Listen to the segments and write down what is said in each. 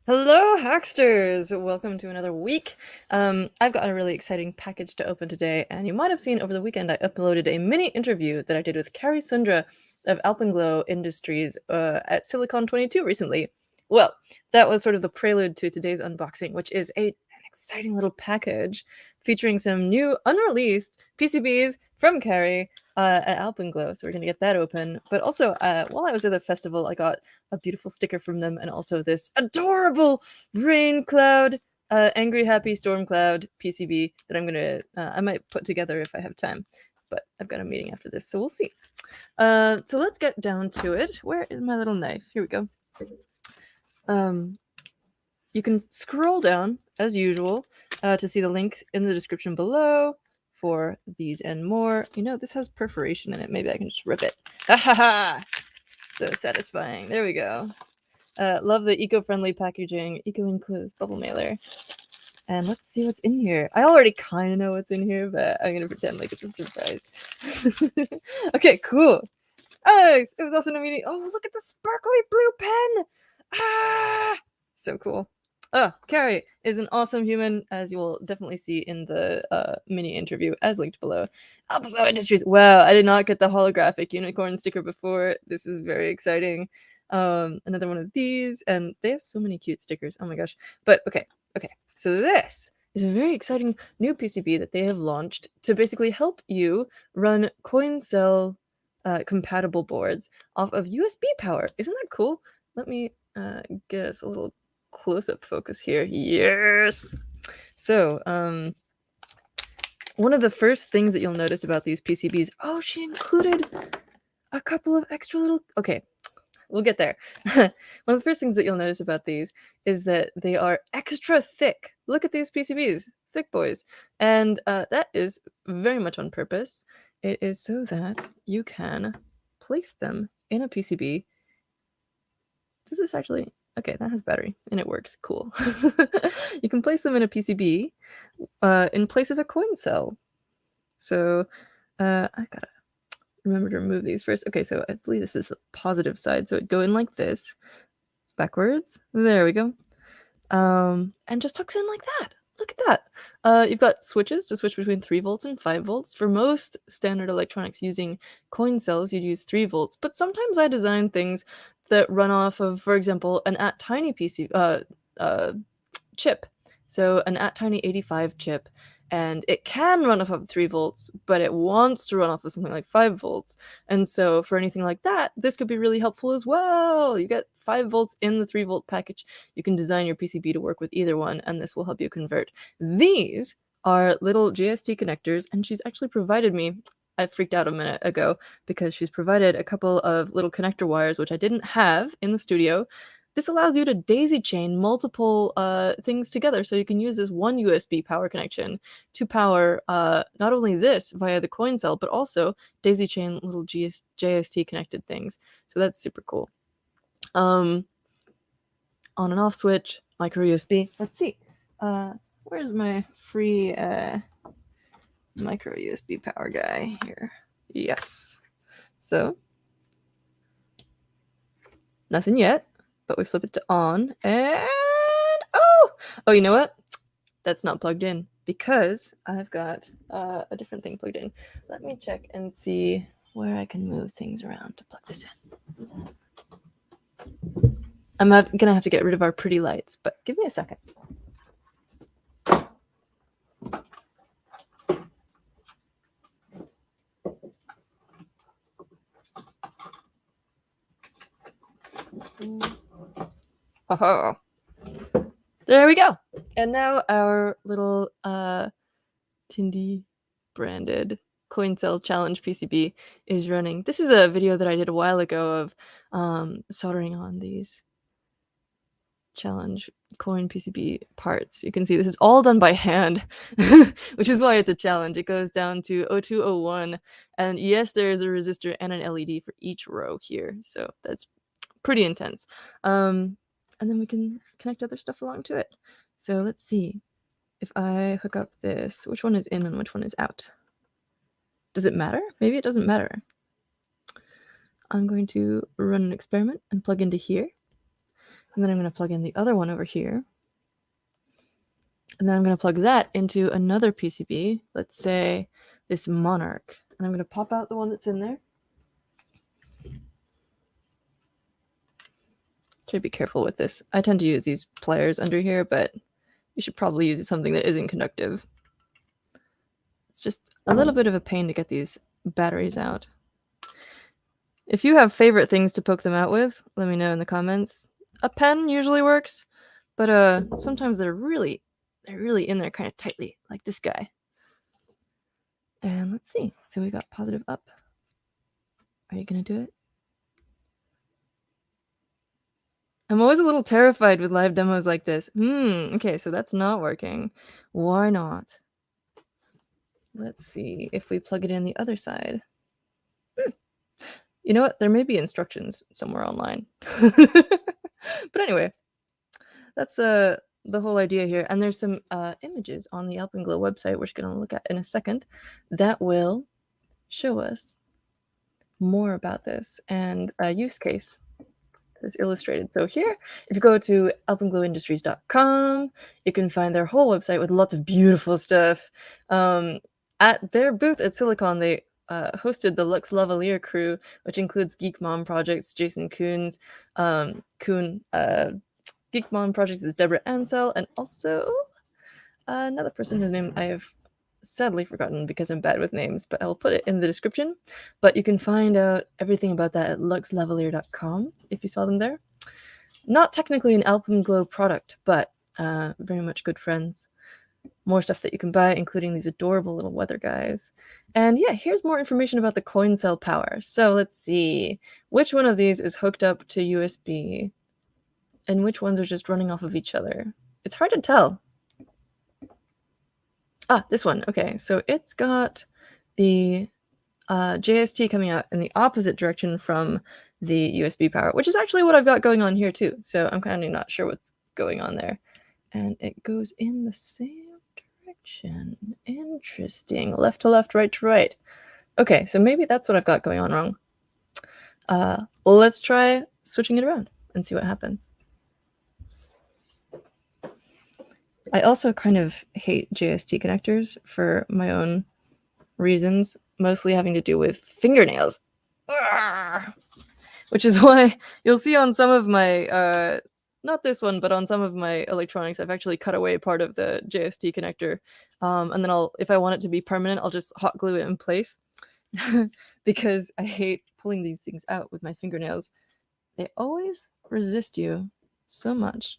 Hello, Hacksters! Welcome to another week. I've got a really exciting package to open today, and you might have seen over the weekend I uploaded a mini interview that I did with Carrie Sundra of Alpenglow Industries at Silicon 22 recently. Well, that was sort of the prelude to today's unboxing, which is an exciting little package featuring some new unreleased PCBs from Carrie at Alpenglow. So we're going to get that open. But also, while I was at the festival, I got a beautiful sticker from them, and also this adorable rain cloud, angry happy storm cloud PCB that I might put together if I have time. But I've got a meeting after this, so we'll see. So let's get down to it. Where is my little knife? Here we go. You can scroll down as usual to see the link in the description below for these and more. You know, this has perforation in it. Maybe I can just rip it. Ha ha ha! So satisfying. There we go. Love the eco-friendly packaging, eco-enclosed bubble mailer. And let's see what's in here. I already kind of know what's in here, but I'm going to pretend like it's a surprise. Okay, cool. Oh, it was also in a meeting. Oh, look at the sparkly blue pen. Ah, so cool. Oh, Carrie is an awesome human, as you will definitely see in the mini interview, as linked below. Alpenglow Industries. Wow, I did not get the holographic unicorn sticker before. This is very exciting. Another one of these, and they have so many cute stickers. Oh my gosh. But okay. So this is a very exciting new PCB that they have launched to basically help you run coin cell compatible boards off of USB power. Isn't that cool? Let me get us a little close-up focus here. Yes. So, one of the first things that you'll notice about these PCBs, oh, she included a couple of extra little, okay, we'll get there. One of the first things that you'll notice about these is that they are extra thick. Look at these PCBs, thick boys. And that is very much on purpose. It is so that you can place them in a PCB. Does this actually? Okay, that has battery and it works. Cool. You can place them in a PCB in place of a coin cell. So I gotta remember to remove these first. Okay, so I believe this is the positive side. So it'd go in like this, backwards. There we go. And just tucks in like that. Look at that. You've got switches to switch between 3 volts and 5 volts. For most standard electronics using coin cells, you'd use 3 volts, but sometimes I design things that run off of, for example, an at-tiny chip. So an at-tiny 85 chip, and it can run off of 3 volts, but it wants to run off of something like 5 volts. And so for anything like that, this could be really helpful as well. You get 5 volts in the 3 volt package. You can design your PCB to work with either one, and this will help you convert. These are little JST connectors, and she's actually provided me, I freaked out a minute ago because she's provided a couple of little connector wires, which I didn't have in the studio. This allows you to daisy chain multiple things together, so you can use this one USB power connection to power not only this via the coin cell, but also daisy chain little JST connected things. So that's super cool. On and off switch, micro USB. Let's see. Where's my free micro USB power guy here? Yes. So nothing yet, but we flip it to on, and oh, you know what? That's not plugged in because I've got a different thing plugged in. Let me check and see where I can move things around to plug this in. I'm gonna have to get rid of our pretty lights, but give me a second. Oh, there we go. And now our little Tindy branded coin cell challenge PCB is running. This is a video that I did a while ago of soldering on these challenge coin PCB parts. You can see this is all done by hand, which is why it's a challenge. It goes down to 0201, and yes, there is a resistor and an LED for each row here, so that's pretty intense. And then we can connect other stuff along to it. So let's see if I hook up this. Which one is in and which one is out? Does it matter? Maybe it doesn't matter. I'm going to run an experiment and plug into here. And then I'm going to plug in the other one over here. And then I'm going to plug that into another PCB, let's say this Monarch. And I'm going to pop out the one that's in there. Try to be careful with this. I tend to use these pliers under here, but you should probably use something that isn't conductive. It's just a little bit of a pain to get these batteries out. If you have favorite things to poke them out with, let me know in the comments. A pen usually works, but sometimes they're really in there kind of tightly, like this guy. And let's see. So we got positive up. Are you gonna do it? I'm always a little terrified with live demos like this. Okay, so that's not working. Why not? Let's see if we plug it in the other side. You know what? There may be instructions somewhere online. But anyway, that's the whole idea here. And there's some images on the Alpenglow website we're going to look at in a second that will show us more about this and a use case that's illustrated. So here, if you go to alpenglowindustries.com, you can find their whole website with lots of beautiful stuff. At their booth at Silicon, they hosted the Lux Lavalier crew, which includes Geek Mom Projects, Jason Kuhn's, Geek Mom Projects is Deborah Ansel, and also another person whose name I have sadly forgotten because I'm bad with names, but I will put it in the description. But you can find out everything about that at luxlavalier.com if you saw them there. Not technically an Alpenglow product, but very much good friends. More stuff that you can buy, including these adorable little weather guys. And yeah, here's more information about the coin cell power. So let's see. Which one of these is hooked up to USB? And which ones are just running off of each other? It's hard to tell. Ah, this one. Okay, so it's got the JST coming out in the opposite direction from the USB power, which is actually what I've got going on here too. So I'm kind of not sure what's going on there. And it goes in the same direction. Interesting. Left to left, right to right. Okay, so maybe that's what I've got going on wrong. Let's try switching it around and see what happens. I also kind of hate JST connectors for my own reasons, mostly having to do with fingernails. Which is why you'll see on some of my, not this one, but on some of my electronics, I've actually cut away part of the JST connector. And then if I want it to be permanent, I'll just hot glue it in place. Because I hate pulling these things out with my fingernails. They always resist you so much.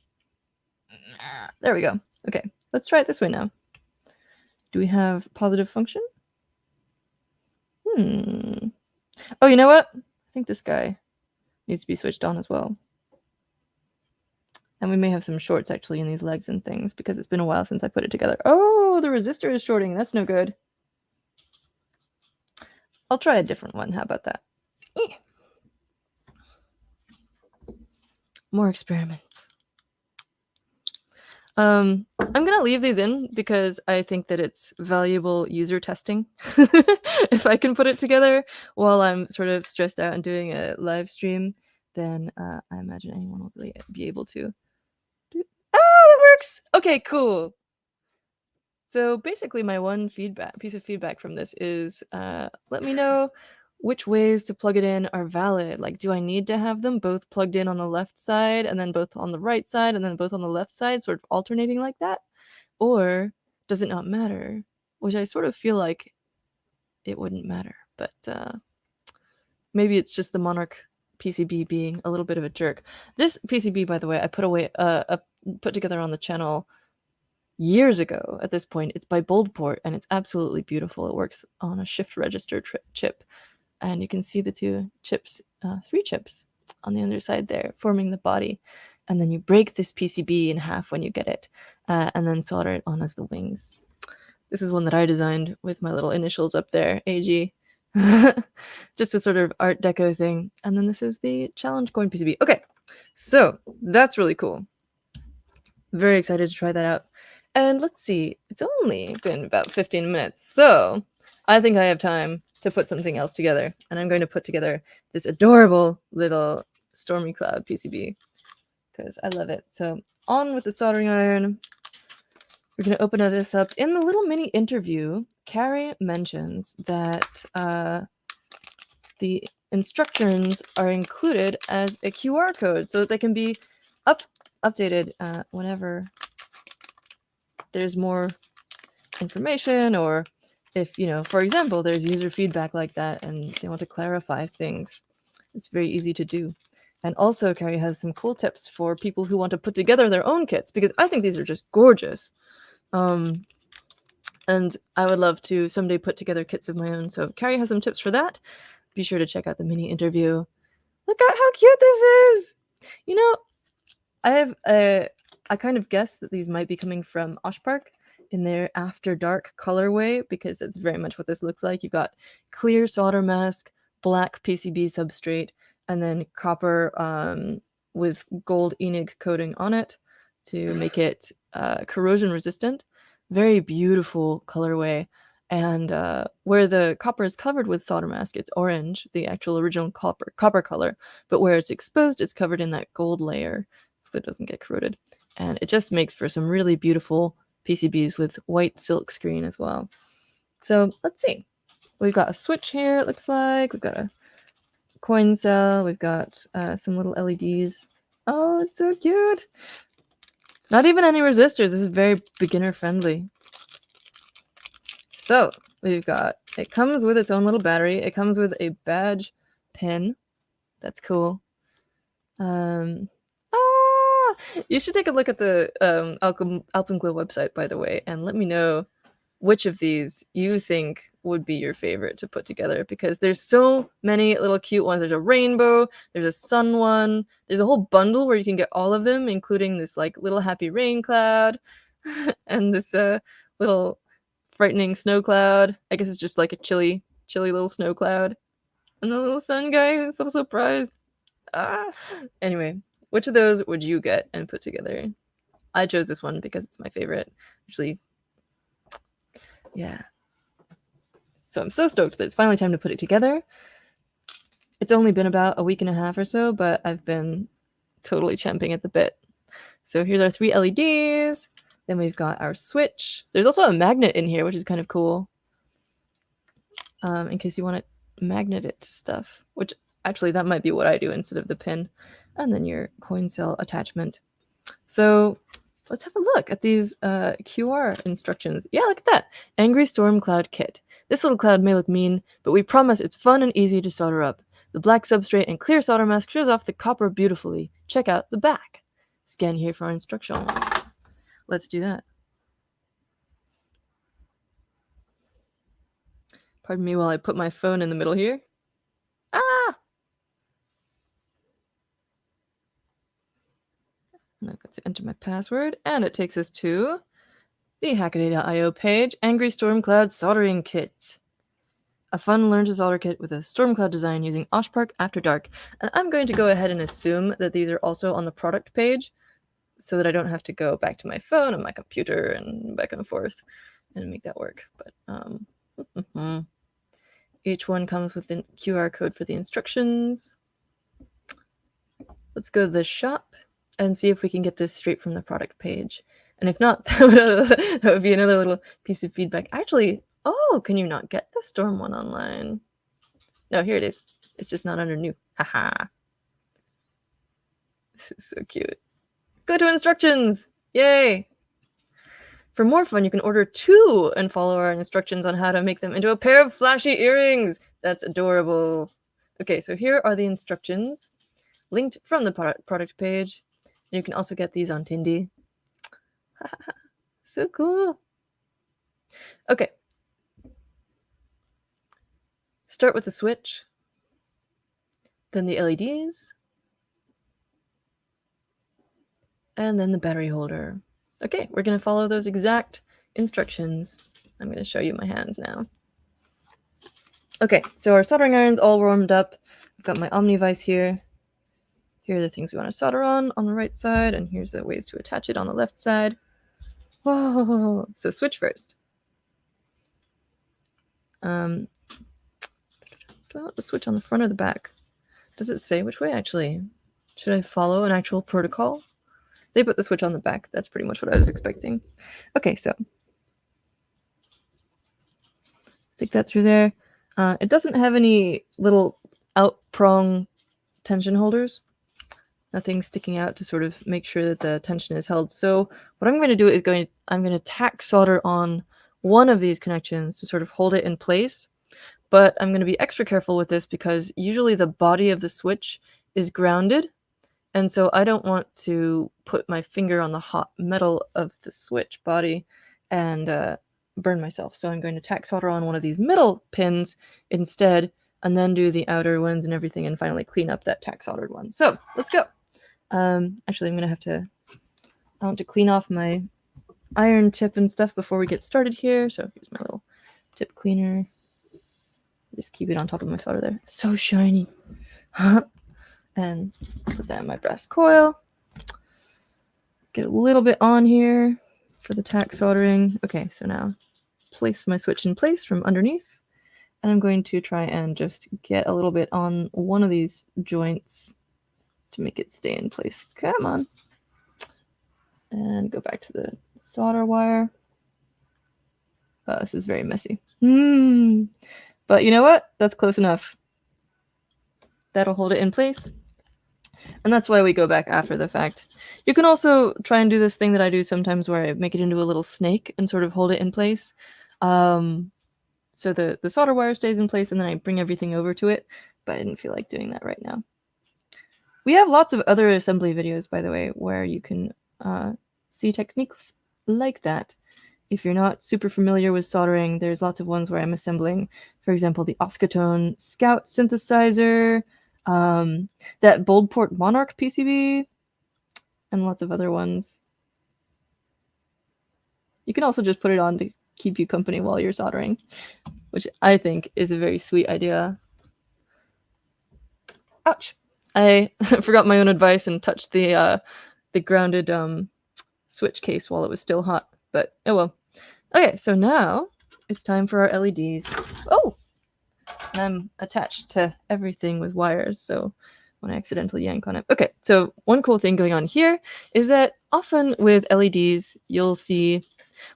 There we go. Okay, let's try it this way now. Do we have positive function? Oh, you know what? I think this guy needs to be switched on as well. And we may have some shorts actually in these legs and things because it's been a while since I put it together. Oh, the resistor is shorting. That's no good. I'll try a different one. How about that? More experiments. I'm going to leave these in because I think that it's valuable user testing. If I can put it together while I'm sort of stressed out and doing a live stream, then I imagine anyone will really be able to. Oh, that works! Okay, cool. So basically my one piece of feedback from this is let me know which ways to plug it in are valid. Like, do I need to have them both plugged in on the left side and then both on the right side and then both on the left side, sort of alternating like that? Or does it not matter? Which I sort of feel like it wouldn't matter, but maybe it's just the Monarch PCB being a little bit of a jerk. This PCB, by the way, I put together on the channel years ago. At this point, it's by Boldport and it's absolutely beautiful. It works on a shift register chip. And you can see the two chips, 3 chips on the underside there, forming the body. And then you break this PCB in half when you get it, and then solder it on as the wings. This is one that I designed with my little initials up there, AG. Just a sort of Art Deco thing. And then this is the challenge coin PCB. Okay, so that's really cool. Very excited to try that out. And let's see, it's only been about 15 minutes, so I think I have time to put something else together. And I'm going to put together this adorable little Stormy Cloud PCB because I love it. So on with the soldering iron. We're going to open this up. In the little mini interview, Carrie mentions that the instructions are included as a QR code so that they can be updated whenever there's more information, or if, for example, there's user feedback like that and they want to clarify things. It's very easy to do. And also, Carrie has some cool tips for people who want to put together their own kits, because I think these are just gorgeous. And I would love to someday put together kits of my own. So Carrie has some tips for that. Be sure to check out the mini interview. Look at how cute this is! I kind of guessed that these might be coming from Oshpark in their After Dark colorway, because that's very much what this looks like. You've got clear solder mask, black PCB substrate, and then copper with gold Enig coating on it to make it corrosion resistant. Very beautiful colorway. And where the copper is covered with solder mask, it's orange, the actual original copper color. But where it's exposed, it's covered in that gold layer so it doesn't get corroded. And it just makes for some really beautiful PCBs with white silk screen as well. So let's see. We've got a switch here, it looks like. We've got a coin cell. We've got some little LEDs. Oh, it's so cute. Not even any resistors. This is very beginner friendly. So we've got, it comes with its own little battery. It comes with a badge pin. That's cool. You should take a look at the Alpenglow website, by the way, and let me know which of these you think would be your favorite to put together, because there's so many little cute ones. There's a rainbow, there's a sun one, there's a whole bundle where you can get all of them, including this like little happy rain cloud and this little frightening snow cloud. I guess it's just like a chilly little snow cloud, and the little sun guy who's so surprised. Anyway, which of those would you get and put together? I chose this one because it's my favorite. Actually, yeah. So I'm so stoked that it's finally time to put it together. It's only been about a week and a half or so, but I've been totally champing at the bit. So here's our 3 LEDs. Then we've got our switch. There's also a magnet in here, which is kind of cool. In case you want to magnet it to stuff, which actually that might be what I do instead of the pin. And then your coin cell attachment. So let's have a look at these QR instructions. Yeah, look at that. Angry Storm Cloud Kit. This little cloud may look mean, but we promise it's fun and easy to solder up. The black substrate and clear solder mask shows off the copper beautifully. Check out the back. Scan here for our instructions. Let's do that. Pardon me while I put my phone in the middle here. And I've got to enter my password, and it takes us to the Hackster.io page, Angry Storm Cloud Soldering Kit. A fun learn to solder kit with a storm cloud design using Oshpark After Dark. And I'm going to go ahead and assume that these are also on the product page so that I don't have to go back to my phone and my computer and back and forth and make that work. But each one comes with the QR code for the instructions. Let's go to the shop and see if we can get this straight from the product page. And if not, that would be another little piece of feedback. Actually, can you not get the Storm one online? No, here it is. It's just not under new. Haha. This is so cute. Go to instructions. Yay. For more fun, you can order 2 and follow our instructions on how to make them into a pair of flashy earrings. That's adorable. Okay, so here are the instructions linked from the product page. And you can also get these on Tindy. So cool. Okay. Start with the switch, then the LEDs, and then the battery holder. Okay, we're going to follow those exact instructions. I'm going to show you my hands now. Okay, so our soldering iron's all warmed up. I've got my Omnivice here. Here are the things we want to solder on the right side, and here's the ways to attach it on the left side. Whoa! So switch first. Do I want the switch on the front or the back? Does it say which way, actually? Should I follow an actual protocol? they put the switch on the back. That's pretty much what I was expecting. Okay, so stick that through there. It doesn't have any little out prong tension holders. Nothing sticking out to sort of make sure that the tension is held. So what I'm going to do is I'm going to tack solder on one of these connections to sort of hold it in place. But I'm going to be extra careful with this because usually the body of the switch is grounded. And so I don't want to put my finger on the hot metal of the switch body and burn myself. So I'm going to tack solder on one of these middle pins instead, and then do the outer ones and everything, and finally clean up that tack soldered one. So let's go. Actually, I want to clean off my iron tip and stuff before we get started here. So here's my little tip cleaner. Just keep it on top of my solder there. So shiny. And put that in my brass coil. Get a little bit on here for the tack soldering. Okay, so now place my switch in place from underneath. And I'm going to try and just get a little bit on one of these joints to make it stay in place. Come on. And go back to the solder wire. Oh, this is very messy. But you know what? That's close enough. That'll hold it in place. And that's why we go back after the fact. You can also try and do this thing that I do sometimes where I make it into a little snake and sort of hold it in place. So the solder wire stays in place and then I bring everything over to it. But I didn't feel like doing that right now. We have lots of other assembly videos, by the way, where you can see techniques like that. If you're not super familiar with soldering, there's lots of ones where I'm assembling, for example, the Oscatone Scout synthesizer, that Boldport Monarch PCB, and lots of other ones. You can also just put it on to keep you company while you're soldering, which I think is a very sweet idea. Ouch! I forgot my own advice and touched the grounded switch case while it was still hot, but oh well. Okay, so now it's time for our LEDs. Oh! And I'm attached to everything with wires, so when I accidentally yank on it. Okay, so one cool thing going on here is that often with LEDs, you'll see,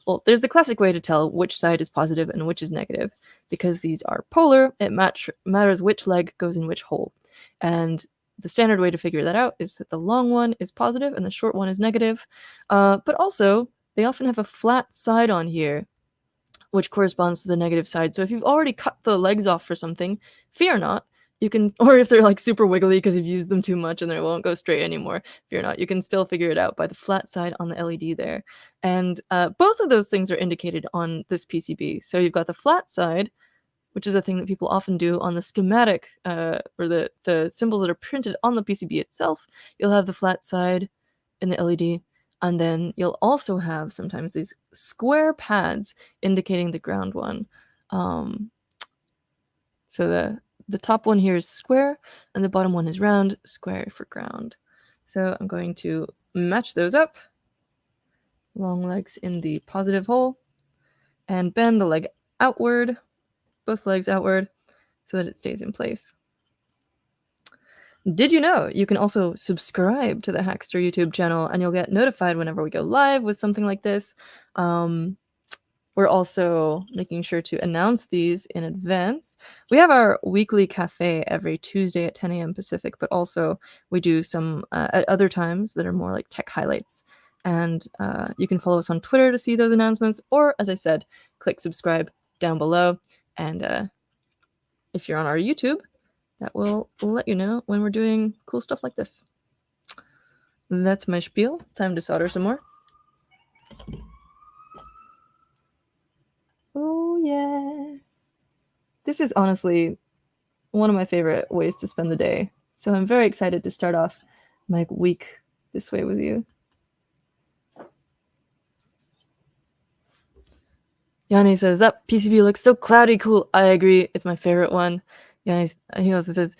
well, there's the classic way to tell which side is positive and which is negative. Because these are polar, it matters which leg goes in which hole. And the standard way to figure that out is that the long one is positive and the short one is negative. But also, they often have a flat side on here, which corresponds to the negative side. So if you've already cut the legs off for something, fear not. You can, or if they're like super wiggly because you've used them too much and they won't go straight anymore, fear not. You can still figure it out by the flat side on the LED there. And both of those things are indicated on this PCB. So you've got the flat side, which is a thing that people often do on the schematic or the symbols that are printed on the PCB itself. You'll have the flat side in the LED. And then you'll also have sometimes these square pads indicating the ground one. So the top one here is square, and the bottom one is round, square for ground. So I'm going to match those up. Long legs in the positive hole, and bend the leg outward, both legs outward, so that it stays in place. Did you know you can also subscribe to the Hackster YouTube channel and you'll get notified whenever we go live with something like this? We're also making sure to announce these in advance. We have our weekly cafe every Tuesday at 10 a.m. Pacific, but also we do some at other times that are more like tech highlights. And you can follow us on Twitter to see those announcements, or as I said, click subscribe down below. And if you're on our YouTube, that will let you know when we're doing cool stuff like this. That's my spiel. Time to solder some more. Oh, yeah. This is honestly one of my favorite ways to spend the day. So I'm very excited to start off my week this way with you. Yanni says, that PCB looks so cloudy cool. I agree. It's my favorite one. Yanni, he also says,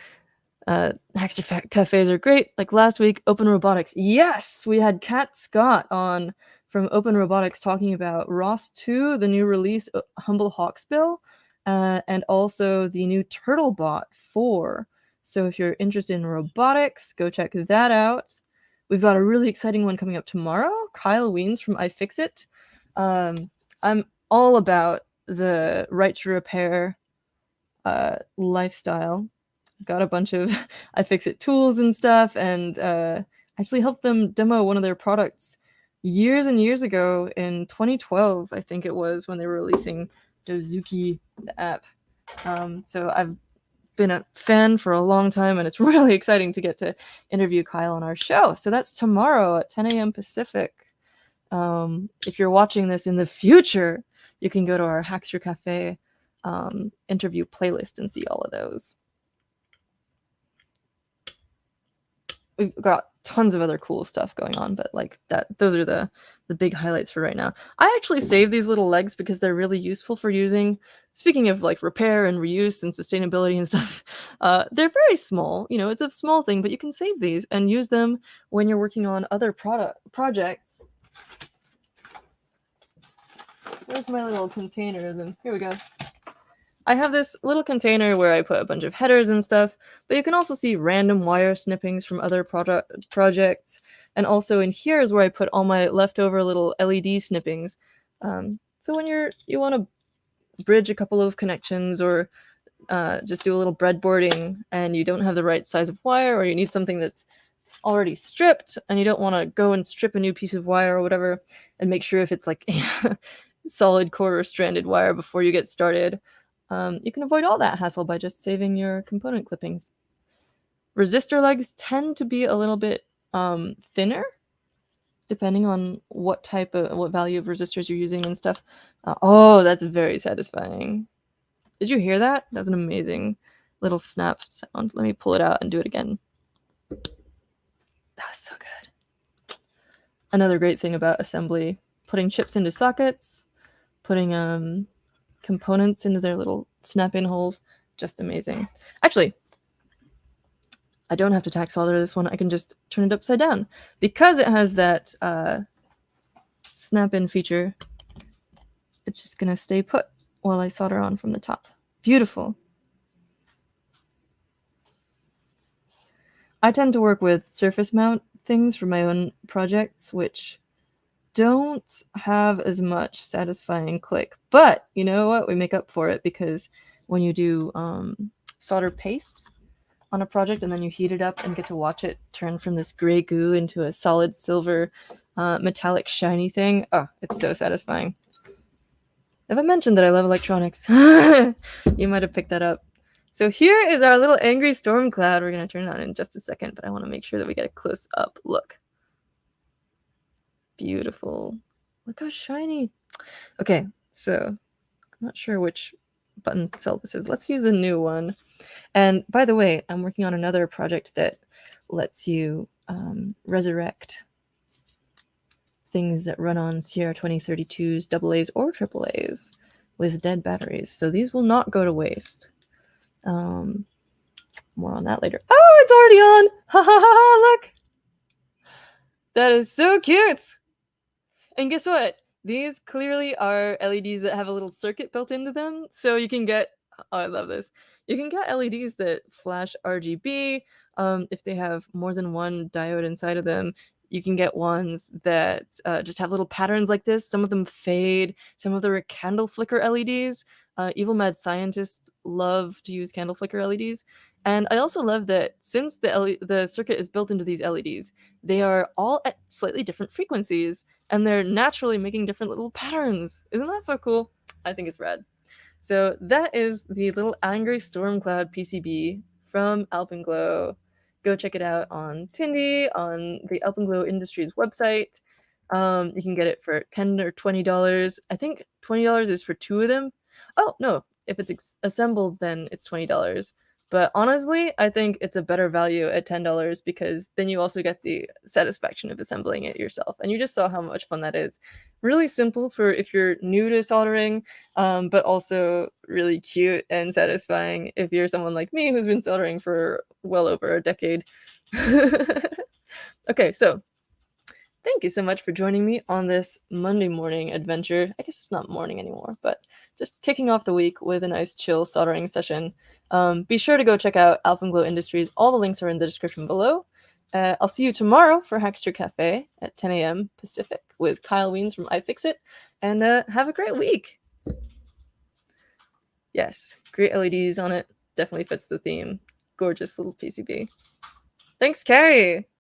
Hackster cafes are great. Like last week, Open Robotics. Yes, we had Kat Scott on from Open Robotics talking about ROS 2, the new release, Humble Hawksbill, and also the new TurtleBot 4. So if you're interested in robotics, go check that out. we've got a really exciting one coming up tomorrow. Kyle Weens from iFixit. I'm all about the right to repair lifestyle. Got a bunch of iFixit tools and stuff, and actually helped them demo one of their products years and years ago in 2012, I think it was, when they were releasing Dozuki, the app. So I've been a fan for a long time, and it's really exciting to get to interview Kyle on our show. So that's tomorrow at 10 a.m. Pacific. If you're watching this in the future, you can go to our Hackster Cafe interview playlist and see all of those. We've got tons of other cool stuff going on, but like that, those are the big highlights for right now. I actually save these little legs because they're really useful for using. Speaking of like repair and reuse and sustainability and stuff, they're very small. You know, it's a small thing, but you can save these and use them when you're working on other projects. Where's my little container? Then here we go. I have this little container where I put a bunch of headers and stuff, but you can also see random wire snippings from other projects. And also in here is where I put all my leftover little LED snippings. So when you want to bridge a couple of connections or just do a little breadboarding and you don't have the right size of wire, or you need something that's already stripped and you don't want to go and strip a new piece of wire or whatever and make sure if it's like solid core or stranded wire before you get started. You can avoid all that hassle by just saving your component clippings. Resistor legs tend to be a little bit thinner, depending on what value of resistors you're using and stuff. Oh, that's very satisfying. Did you hear that? That's an amazing little snap sound. Let me pull it out and do it again. That was so good. Another great thing about assembly, putting chips into sockets, putting components into their little snap-in holes, just amazing. Actually, I don't have to tack solder this one. I can just turn it upside down. Because it has that snap-in feature, it's just going to stay put while I solder on from the top. Beautiful. I tend to work with surface mount things for my own projects, which don't have as much satisfying click. But you know what? We make up for it, because when you do solder paste on a project and then you heat it up and get to watch it turn from this gray goo into a solid silver metallic shiny thing, oh, it's so satisfying. Have I mentioned that I love electronics? You might have picked that up. So here is our little angry storm cloud. We're going to turn it on in just a second, but I want to make sure that we get a close-up look. Beautiful. Look how shiny. Okay, so I'm not sure which button cell this is. Let's use the new one. And by the way, I'm working on another project that lets you resurrect things that run on CR2032s, AA's, or AAA's with dead batteries. So these will not go to waste. More on that later. Oh, it's already on! Ha ha ha! Look! That is so cute! And guess what? These clearly are LEDs that have a little circuit built into them. So you can get, oh, I love this. You can get LEDs that flash RGB. If they have more than one diode inside of them, you can get ones that just have little patterns like this. Some of them fade. Some of them are candle flicker LEDs. Evil Mad Scientists love to use candle flicker LEDs. And I also love that since the circuit is built into these LEDs, they are all at slightly different frequencies, and they're naturally making different little patterns. Isn't that so cool? I think it's rad. So that is the little Angry Storm Cloud PCB from Alpenglow. Go check it out on Tindy, on the Alpenglow Industries website. You can get it for $10 or $20. I think $20 is for 2 of them. Oh, no. If it's assembled, then it's $20. But honestly, I think it's a better value at $10, because then you also get the satisfaction of assembling it yourself. And you just saw how much fun that is. Really simple for if you're new to soldering, but also really cute and satisfying if you're someone like me who's been soldering for well over a decade. Okay, so thank you so much for joining me on this Monday morning adventure. I guess it's not morning anymore, but just kicking off the week with a nice chill soldering session. Be sure to go check out Alpenglow Industries. All the links are in the description below. I'll see you tomorrow for Hackster Cafe at 10 a.m. Pacific with Kyle Weens from iFixit. And have a great week. Yes, great LEDs on it. Definitely fits the theme. Gorgeous little PCB. Thanks, Carrie.